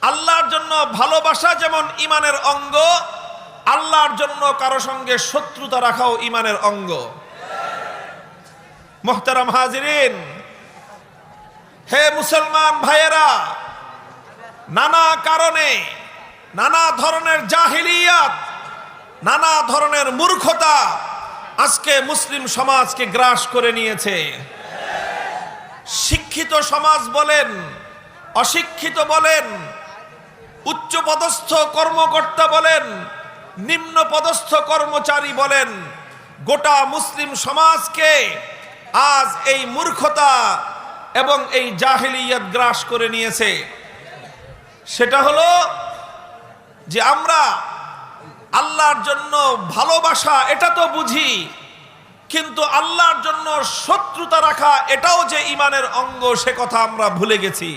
আল্লাহর জন্য ভালোবাসা যেমন ঈমানের অঙ্গ, আল্লাহর জন্য কারো সঙ্গে শত্রুতা রাখাও ঈমানের অঙ্গ। মুহতারাম হাজিরিন, হে মুসলমান ভাইয়েরা, নানা কারণে, নানা ধরনের জাহিলিয়াত, নানা ধরনের মূর্খতা আজকে মুসলিম সমাজকে গ্রাস করে নিয়েছে। শিক্ষিত সমাজ বলেন, অশিক্ষিত বলেন, উচ্চপদস্থ কর্মকর্তা বলেন, নিম্ন পদস্থ কর্মচারী বলেন, গোটা মুসলিম সমাজকে আজ এই মূর্খতা এবং এই জাহিলিয়াত গ্রাস করে নিয়েছে। সেটা হলো যে আমরা আল্লাহর জন্য ভালোবাসা এটা তো বুঝি, কিন্তু আল্লাহর জন্য শত্রুতা রাখা এটাও যে ঈমানের অঙ্গ সে কথা আমরা ভুলে গেছি।